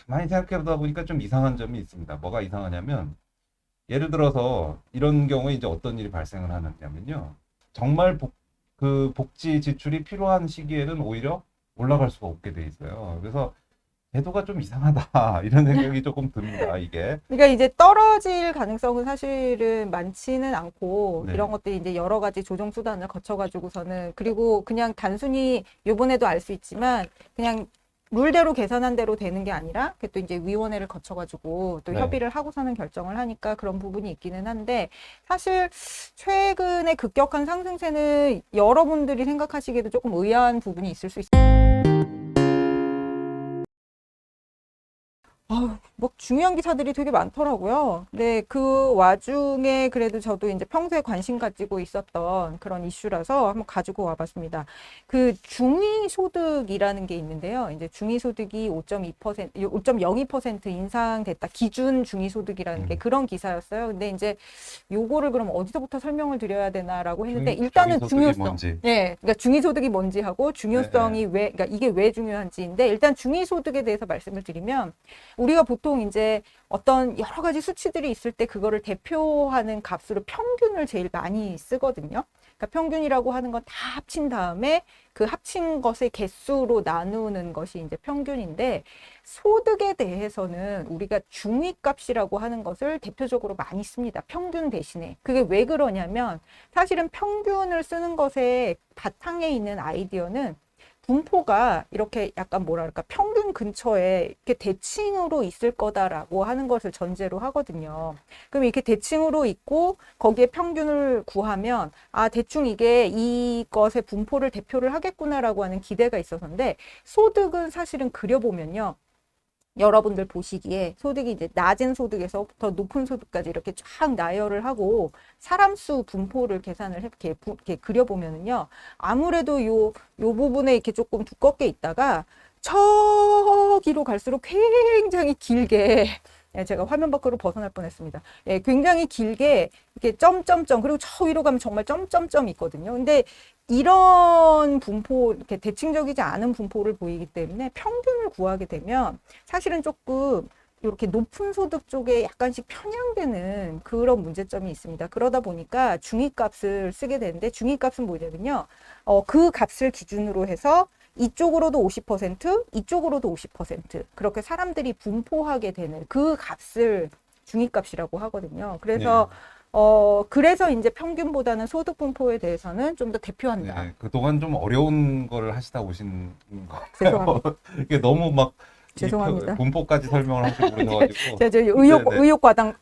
가만히 생각해보다 보니까 좀 이상한 점이 있습니다. 뭐가 이상하냐면, 예를 들어서 이런 경우에 이제 어떤 일이 발생을 하느냐면요. 정말 그 복지 지출이 필요한 시기에는 오히려 올라갈 수가 없게 돼 있어요. 그래서 제도가 좀 이상하다 이런 생각이 조금 듭니다. 이게. 그러니까 이제 떨어질 가능성은 사실은 많지는 않고 이런 네. 것들이 이제 여러 가지 조정 수단을 거쳐가지고서는 그리고 그냥 단순히 요번에도 알 수 있지만 그냥 룰대로 계산한 대로 되는 게 아니라 그게 또 이제 위원회를 거쳐가지고 또 네. 협의를 하고서는 결정을 하니까 그런 부분이 있기는 한데 사실 최근에 급격한 상승세는 여러분들이 생각하시기에도 조금 의아한 부분이 있을 수 있어요. 뭐 중요한 기사들이 되게 많더라고요. 근데 그 와중에 그래도 저도 이제 평소에 관심 가지고 있었던 그런 이슈라서 한번 가지고 와봤습니다. 그 중위소득이라는 게 있는데요. 이제 중위소득이 5.2%, 5.02% 인상됐다. 기준 중위소득이라는 게 음. 그런 기사였어요. 근데 이제 요거를 그럼 어디서부터 설명을 드려야 되나라고 했는데 일단은 중위소득이 중요성. 뭔지. 예, 그러니까 중위소득이 뭔지 하고 네, 네. 중요성이 왜, 그러니까 이게 왜 중요한지인데 일단 중위소득에 대해서 말씀을 드리면 우리가 보통 이제 어떤 여러 가지 수치들이 있을 때 그거를 대표하는 값으로 평균을 제일 많이 쓰거든요. 그러니까 평균이라고 하는 건 다 합친 다음에 그 합친 것의 개수로 나누는 것이 이제 평균인데 소득에 대해서는 우리가 중위값이라고 하는 것을 대표적으로 많이 씁니다. 평균 대신에. 그게 왜 그러냐면 사실은 평균을 쓰는 것에 바탕에 있는 아이디어는 분포가 이렇게 약간 뭐랄까 평균 근처에 이렇게 대칭으로 있을 거다라고 하는 것을 전제로 하거든요. 그럼 이렇게 대칭으로 있고 거기에 평균을 구하면 아 대충 이게 이것의 분포를 대표를 하겠구나라고 하는 기대가 있어서인데 소득은 사실은 그려보면요. 여러분들 보시기에 소득이 이제 낮은 소득에서부터 높은 소득까지 이렇게 쫙 나열을 하고 사람 수 분포를 계산을 이렇게 그려보면은요. 아무래도 요 부분에 이렇게 조금 두껍게 있다가 저기로 갈수록 굉장히 길게 예, 제가 화면 밖으로 벗어날 뻔했습니다. 예, 굉장히 길게 이렇게 점점점 그리고 저 위로 가면 정말 점점점이 있거든요. 근데 이런 분포, 이렇게 대칭적이지 않은 분포를 보이기 때문에 평균을 구하게 되면 사실은 조금 이렇게 높은 소득 쪽에 약간씩 편향되는 그런 문제점이 있습니다. 그러다 보니까 중위값을 쓰게 되는데 중위값은 뭐냐면요. 그 값을 기준으로 해서 이쪽으로도 50%, 이쪽으로도 50% 그렇게 사람들이 분포하게 되는 그 값을 중위값이라고 하거든요. 네. 그래서 이제 평균보다는 소득 분포에 대해서는 좀 더 대표한다. 네. 그동안 좀 어려운 거를 하시다 오신 거예요. 죄송합니다. 이게 너무 막 이 죄송합니다. 분포까지 설명을 하시고 그러셔가지고. 제가 저 네네. 의욕 네네네. 과당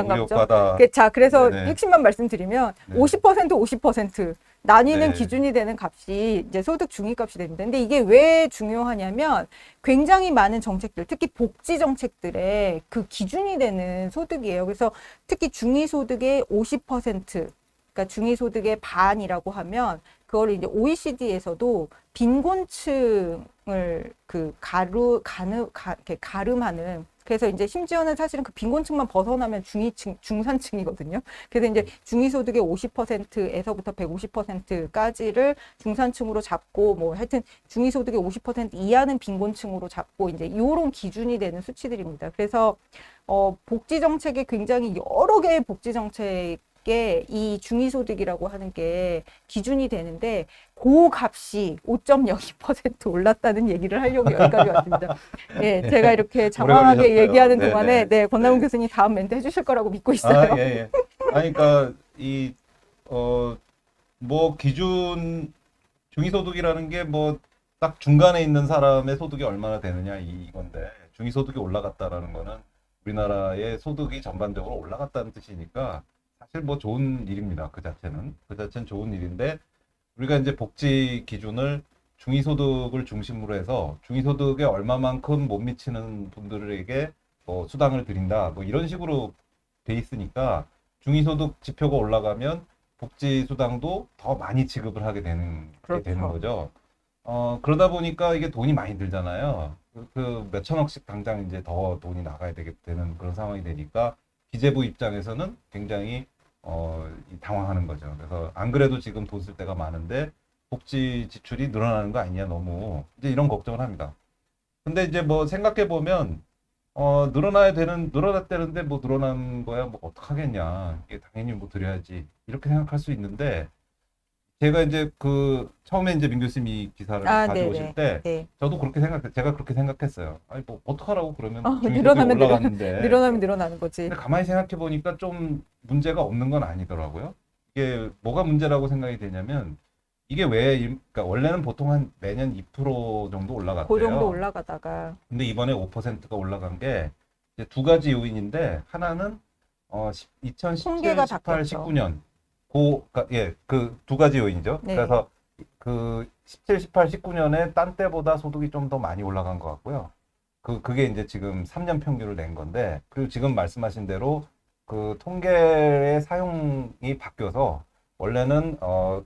갑죠. 의욕과다. 자, 그래서 네네. 핵심만 말씀드리면 네. 50% 50% 나뉘는 네. 기준이 되는 값이 이제 소득 중위값이 됩니다. 근데 이게 왜 중요하냐면 굉장히 많은 정책들, 특히 복지 정책들의 그 기준이 되는 소득이에요. 그래서 특히 중위소득의 50%, 그러니까 중위소득의 반이라고 하면 그걸 이제 OECD에서도 빈곤층을 그 이렇게 가름하는 그래서 이제 심지어는 사실은 그 빈곤층만 벗어나면 중위층, 중산층이거든요. 그래서 이제 중위소득의 50%에서부터 150%까지를 중산층으로 잡고 뭐 하여튼 중위소득의 50% 이하는 빈곤층으로 잡고 이제 요런 기준이 되는 수치들입니다. 그래서 복지 정책에 굉장히 여러 개의 복지 정책 이 중위소득이라고 하는 게 기준이 되는데 그 값이 5.02% 올랐다는 얘기를 하려고 여기까지 왔습니다. 예, 제가 이렇게 오래 장황하게 걸리셨어요. 얘기하는 동안에 네네. 네, 권남훈 네. 교수님 다음 멘트 해주실 거라고 믿고 아, 예, 있어요. 예. 아니, 그러니까 어, 뭐 기준 중위소득이라는 게 뭐 딱 중간에 있는 사람의 소득이 얼마나 되느냐 이건데 중위소득이 올라갔다라는 거는 우리나라의 소득이 전반적으로 올라갔다는 뜻이니까 사실 뭐 좋은 일입니다. 그 자체는 좋은 일인데 우리가 이제 복지 기준을 중위소득을 중심으로 해서 중위소득에 얼마만큼 못 미치는 분들에게 뭐 수당을 드린다 뭐 이런 식으로 돼 있으니까 중위소득 지표가 올라가면 복지 수당도 더 많이 지급을 하게 되는 게 되는 그렇죠. 거죠. 그러다 보니까 이게 돈이 많이 들잖아요. 그 몇천억씩 당장 이제 더 돈이 나가야 되는 그런 상황이 되니까 기재부 입장에서는 굉장히 당황하는 거죠. 그래서 안 그래도 지금 돈 쓸 데가 많은데 복지 지출이 늘어나는 거 아니냐 너무 이제 이런 걱정을 합니다. 근데 이제 뭐 생각해 보면 늘어났다는데 뭐 늘어난 거야 뭐 어떡하겠냐. 이게 당연히 뭐 드려야지. 이렇게 생각할 수 있는데 제가 이제 그 처음에 이제 민 교수님이 기사를 아, 가져오실 네네. 때 네. 저도 제가 그렇게 생각했어요. 아니 뭐 어떡하라고 그러면 중위소득이 늘어나면 올라갔는데. 늘어나면 늘어나는 거지. 근데 가만히 생각해 보니까 좀 문제가 없는 건 아니더라고요. 이게 뭐가 문제라고 생각이 되냐면 이게 그러니까 원래는 보통 한 매년 2% 정도 그 정도 올라갔대요. 올라가다가 근데 이번에 5%가 올라간 게 이제 두 가지 요인인데 하나는 2017, 통계가 18, 바뀌었죠. 19년 그 두 가지 요인이죠. 네. 그래서 그 17, 18, 19년에 딴 때보다 소득이 좀 더 많이 올라간 것 같고요. 그게 이제 지금 3년 평균을 낸 건데, 그리고 지금 말씀하신 대로 그 통계의 사용이 바뀌어서 원래는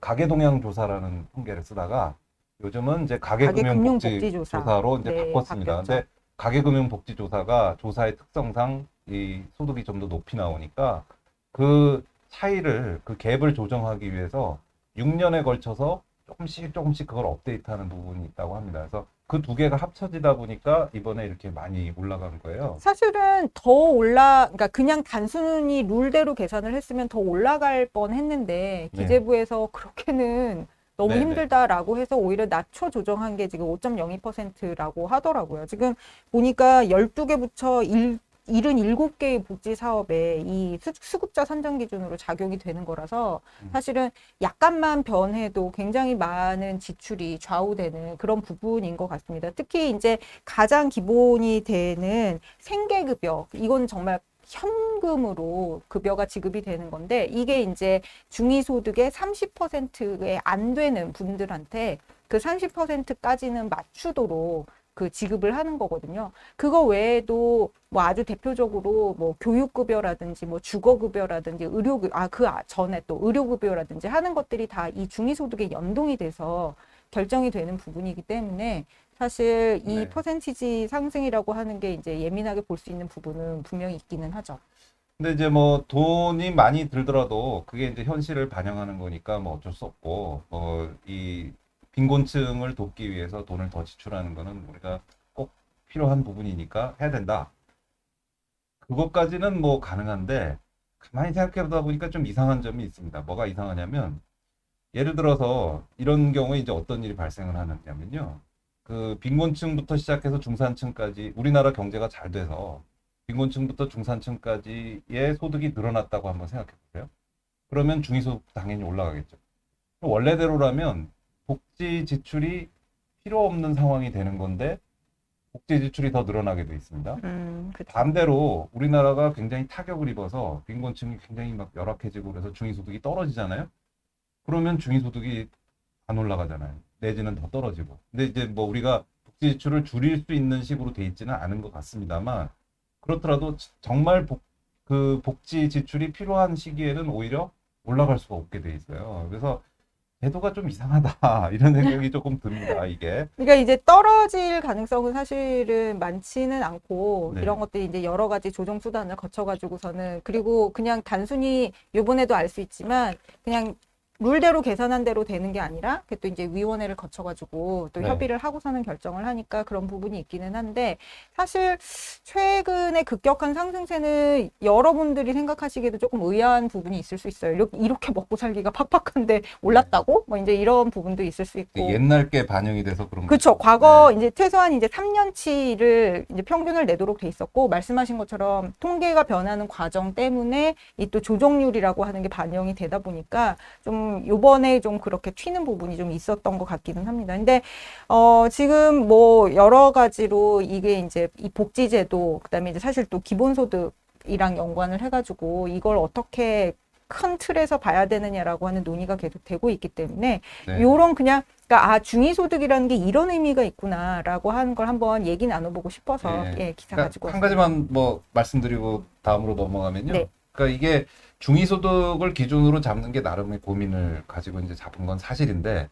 가계동향조사라는 통계를 쓰다가 요즘은 이제 가계금융복지조사. 가계금융복지조사로 이제 네, 바꿨습니다. 바뀌었죠. 근데 가계금융복지조사가 조사의 특성상 이 소득이 좀 더 높이 나오니까 그 차이를 그 갭을 조정하기 위해서 6년에 걸쳐서 조금씩 그걸 업데이트하는 부분이 있다고 합니다. 그래서 그 두 개가 합쳐지다 보니까 이번에 이렇게 많이 올라간 거예요. 사실은 그러니까 그냥 단순히 룰대로 계산을 했으면 더 올라갈 뻔 했는데, 네. 기재부에서 그렇게는 너무 네네. 힘들다라고 해서 오히려 낮춰 조정한 게 지금 5.02%라고 하더라고요. 지금 보니까 12개 부처 77개의 복지 사업에 이 수급자 산정 기준으로 작용이 되는 거라서 사실은 약간만 변해도 굉장히 많은 지출이 좌우되는 그런 부분인 것 같습니다. 특히 이제 가장 기본이 되는 생계급여, 이건 정말 현금으로 급여가 지급이 되는 건데, 이게 이제 중위소득의 30%에 안 되는 분들한테 그 30%까지는 맞추도록 그 지급을 하는 거거든요. 그거 외에도 뭐 아주 대표적으로 뭐 교육급여라든지 뭐 주거급여라든지 전에 또 의료급여라든지 하는 것들이 다 이 중위소득에 연동이 돼서 결정이 되는 부분이기 때문에 사실 이 네. 퍼센티지 상승이라고 하는 게 이제 예민하게 볼 수 있는 부분은 분명히 있기는 하죠. 근데 이제 뭐 돈이 많이 들더라도 그게 이제 현실을 반영하는 거니까 뭐 어쩔 수 없고 이 빈곤층을 돕기 위해서 돈을 더 지출하는 거는 우리가 꼭 필요한 부분이니까 해야 된다. 그것까지는 뭐 가능한데 가만히 생각해 보다 보니까 좀 이상한 점이 있습니다. 뭐가 이상하냐면 예를 들어서 이런 경우에 이제 어떤 일이 발생을 하느냐면요. 그 빈곤층부터 시작해서 중산층까지 우리나라 경제가 잘 돼서 빈곤층부터 중산층까지의 소득이 늘어났다고 한번 생각해 보세요. 그러면 중위소득 당연히 올라가겠죠. 원래대로라면 복지 지출이 필요 없는 상황이 되는 건데 복지 지출이 더 늘어나게 돼 있습니다. 그렇죠. 반대로 우리나라가 굉장히 타격을 입어서 빈곤층이 굉장히 막 열악해지고 그래서 중위소득이 떨어지잖아요. 그러면 중위소득이 안 올라가잖아요. 내지는 더 떨어지고. 근데 이제 뭐 우리가 복지 지출을 줄일 수 있는 식으로 돼 있지는 않은 것 같습니다만 그렇더라도 정말 그 복지 지출이 필요한 시기에는 오히려 올라갈 수가 없게 돼 있어요. 그래서 제도가 좀 이상하다 이런 생각이 조금 듭니다. 이게. 그러니까 이제 떨어질 가능성은 사실은 많지는 않고, 네. 이런 것들이 이제 여러 가지 조정 수단을 거쳐가지고서는, 그리고 그냥 단순히 요번에도 알 수 있지만 그냥 룰대로 계산한 대로 되는 게 아니라 그게 또 이제 위원회를 거쳐가지고 또 네. 협의를 하고서는 결정을 하니까 그런 부분이 있기는 한데, 사실 최근에 급격한 상승세는 여러분들이 생각하시기에도 조금 의아한 부분이 있을 수 있어요. 이렇게 먹고 살기가 팍팍한데 올랐다고? 뭐 이제 이런 부분도 있을 수 있고. 옛날 게 반영이 돼서 그런 그렇죠. 거죠. 과거 네. 이제 최소한 이제 3년치를 이제 평균을 내도록 돼 있었고, 말씀하신 것처럼 통계가 변하는 과정 때문에 이 또 조정률이라고 하는 게 반영이 되다 보니까 좀 요번에 좀 그렇게 튀는 부분이 좀 있었던 것 같기는 합니다. 근데 지금 뭐 여러 가지로 이게 이제 이 복지제도, 그다음에 이제 사실 또 기본소득이랑 연관을 해가지고 이걸 어떻게 큰 틀에서 봐야 되느냐라고 하는 논의가 계속 되고 있기 때문에 네. 요런 그냥 그러니까 중위소득이라는 게 이런 의미가 있구나라고 하는 걸 한번 얘기 나눠보고 싶어서 예. 기사 그러니까 가지고 한 왔습니다. 가지만 뭐 말씀드리고 다음으로 넘어가면요. 네. 그러니까 이게 중위소득을 기준으로 잡는 게 나름의 고민을 가지고 이제 잡은 건 사실인데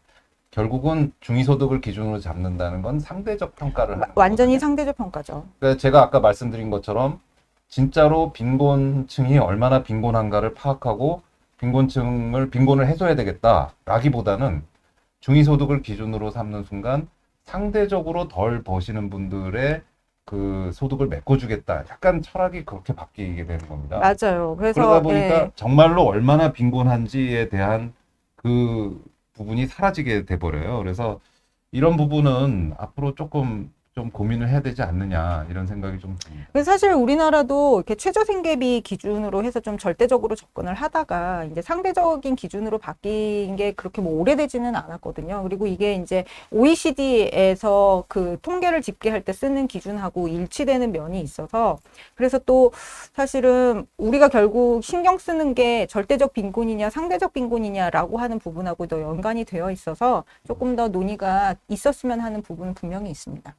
결국은 중위소득을 기준으로 잡는다는 건 상대적 평가를 하는 완전히 거거든요. 상대적 평가죠. 그러니까 제가 아까 말씀드린 것처럼 진짜로 빈곤층이 얼마나 빈곤한가를 파악하고 빈곤을 해소해야 되겠다라기보다는 중위소득을 기준으로 삼는 순간 상대적으로 덜 버시는 분들의 그 소득을 메꿔주겠다. 약간 철학이 그렇게 바뀌게 되는 겁니다. 맞아요. 그래서 그러다 보니까 예. 정말로 얼마나 빈곤한지에 대한 그 부분이 사라지게 돼버려요. 그래서 이런 부분은 앞으로 조금 좀 고민을 해야 되지 않느냐 이런 생각이 좀 듭니다. 그래서 사실 우리나라도 이렇게 최저생계비 기준으로 해서 좀 절대적으로 접근을 하다가 이제 상대적인 기준으로 바뀐 게 그렇게 뭐 오래되지는 않았거든요. 그리고 이게 이제 OECD에서 그 통계를 집계할 때 쓰는 기준하고 일치되는 면이 있어서 그래서 또 사실은 우리가 결국 신경 쓰는 게 절대적 빈곤이냐 상대적 빈곤이냐라고 하는 부분하고도 연관이 되어 있어서 조금 더 논의가 있었으면 하는 부분은 분명히 있습니다.